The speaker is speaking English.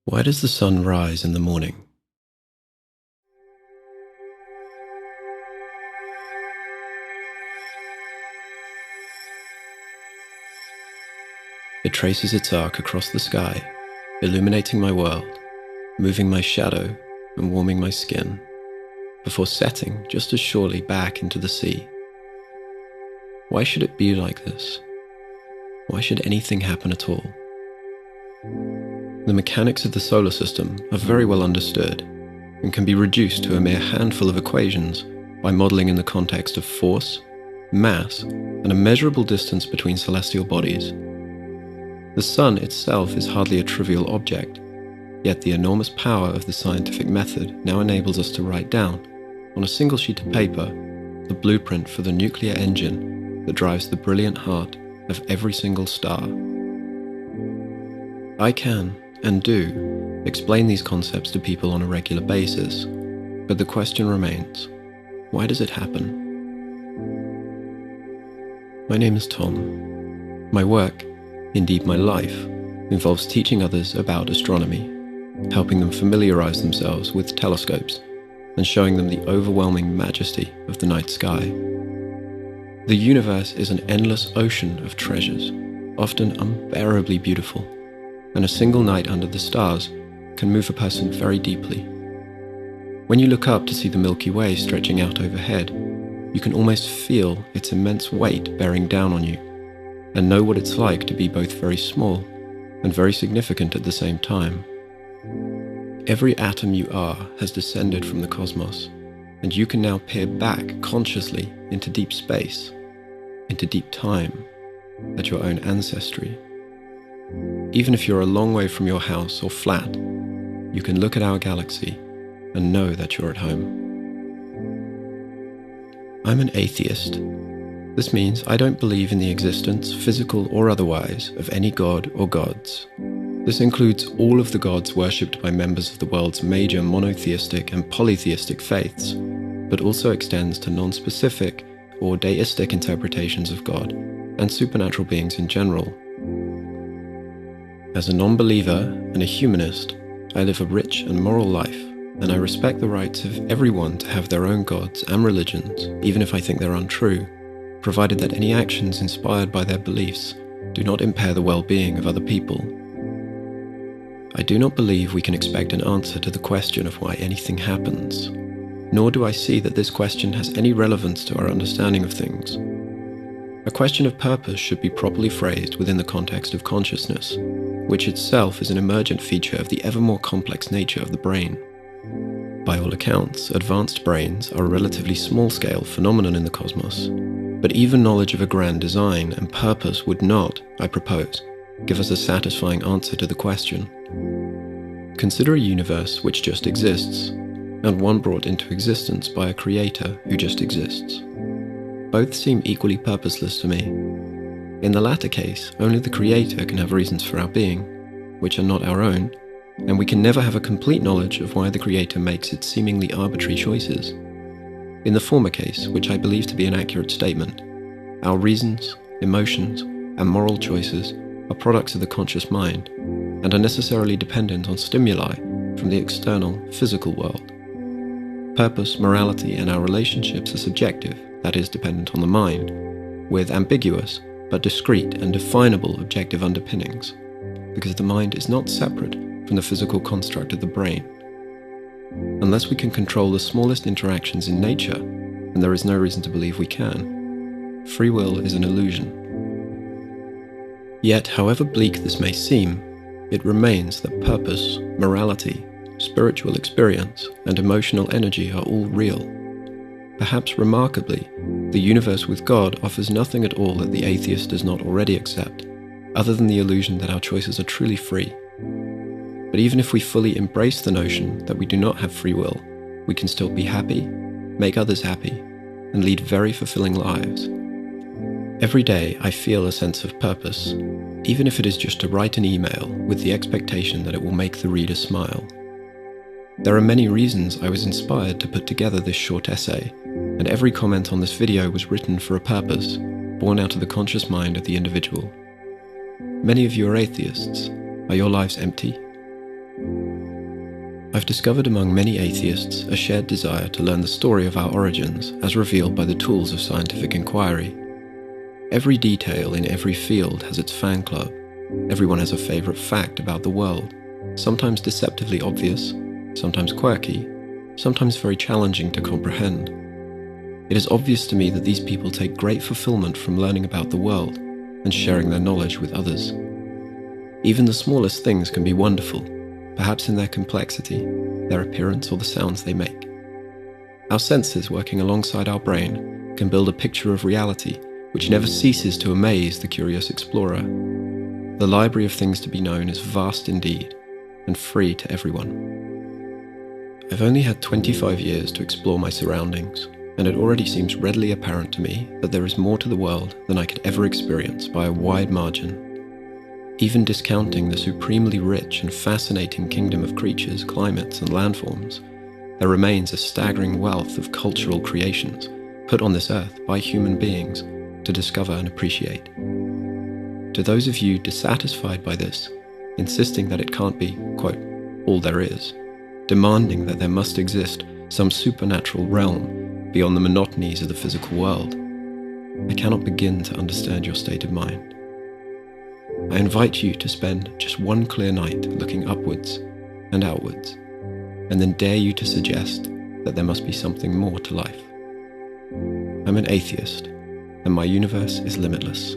Why does the sun rise in the morning? It traces its arc across the sky, illuminating my world, moving my shadow and warming my skin, before setting just as surely back into the sea. Why should it be like this? Why should anything happen at all? The mechanics of the solar system are very well understood and can be reduced to a mere handful of equations by modeling in the context of force, mass, and a measurable distance between celestial bodies. The sun itself is hardly a trivial object, yet the enormous power of the scientific method now enables us to write down, on a single sheet of paper, the blueprint for the nuclear engine that drives the brilliant heart of every single star. I can, and do, explain these concepts to people on a regular basis, but the question remains, why does it happen? My name is Tom. My work, indeed my life, involves teaching others about astronomy, helping them familiarize themselves with telescopes, and showing them the overwhelming majesty of the night sky. The universe is an endless ocean of treasures, often unbearably beautiful, and a single night under the stars can move a person very deeply. When you look up to see the Milky Way stretching out overhead, you can almost feel its immense weight bearing down on you, and know what it's like to be both very small and very significant at the same time. Every atom you are has descended from the cosmos, and you can now peer back consciously into deep space, into deep time, at your own ancestry. Even if you're a long way from your house or flat, you can look at our galaxy and know that you're at home. I'm an atheist. This means I don't believe in the existence, physical or otherwise, of any god or gods. This includes all of the gods worshipped by members of the world's major monotheistic and polytheistic faiths, but also extends to non-specific or deistic interpretations of God and supernatural beings in general. As a non-believer and a humanist, I live a rich and moral life, and I respect the rights of everyone to have their own gods and religions, even if I think they're untrue, provided that any actions inspired by their beliefs do not impair the well-being of other people. I do not believe we can expect an answer to the question of why anything happens, nor do I see that this question has any relevance to our understanding of things. A question of purpose should be properly phrased within the context of consciousness, which itself is an emergent feature of the ever more complex nature of the brain. By all accounts, advanced brains are a relatively small-scale phenomenon in the cosmos, but even knowledge of a grand design and purpose would not, I propose, give us a satisfying answer to the question. Consider a universe which just exists, and one brought into existence by a creator who just exists. Both seem equally purposeless to me. In the latter case, only the creator can have reasons for our being, which are not our own, and we can never have a complete knowledge of why the creator makes its seemingly arbitrary choices. In the former case, which I believe to be an accurate statement, our reasons, emotions, and moral choices are products of the conscious mind, and are necessarily dependent on stimuli from the external, physical world. Purpose, morality, and our relationships are subjective, that is, dependent on the mind, with ambiguous, but discrete and definable objective underpinnings, because the mind is not separate from the physical construct of the brain. Unless we can control the smallest interactions in nature, and there is no reason to believe we can, free will is an illusion. Yet, however bleak this may seem, it remains that purpose, morality, spiritual experience, and emotional energy are all real. Perhaps remarkably, the universe with God offers nothing at all that the atheist does not already accept, other than the illusion that our choices are truly free. But even if we fully embrace the notion that we do not have free will, we can still be happy, make others happy, and lead very fulfilling lives. Every day I feel a sense of purpose, even if it is just to write an email with the expectation that it will make the reader smile. There are many reasons I was inspired to put together this short essay, and every comment on this video was written for a purpose, born out of the conscious mind of the individual. Many of you are atheists. Are your lives empty? I've discovered among many atheists a shared desire to learn the story of our origins as revealed by the tools of scientific inquiry. Every detail in every field has its fan club. Everyone has a favourite fact about the world, sometimes deceptively obvious, sometimes quirky, sometimes very challenging to comprehend. It is obvious to me that these people take great fulfillment from learning about the world and sharing their knowledge with others. Even the smallest things can be wonderful, perhaps in their complexity, their appearance, or the sounds they make. Our senses working alongside our brain can build a picture of reality which never ceases to amaze the curious explorer. The library of things to be known is vast indeed, and free to everyone. I've only had 25 years to explore my surroundings, and it already seems readily apparent to me that there is more to the world than I could ever experience by a wide margin. Even discounting the supremely rich and fascinating kingdom of creatures, climates, and landforms, there remains a staggering wealth of cultural creations put on this earth by human beings to discover and appreciate. To those of you dissatisfied by this, insisting that it can't be, quote, all there is, demanding that there must exist some supernatural realm beyond the monotonies of the physical world, I cannot begin to understand your state of mind. I invite you to spend just one clear night looking upwards and outwards, and then dare you to suggest that there must be something more to life. I'm an atheist, and my universe is limitless.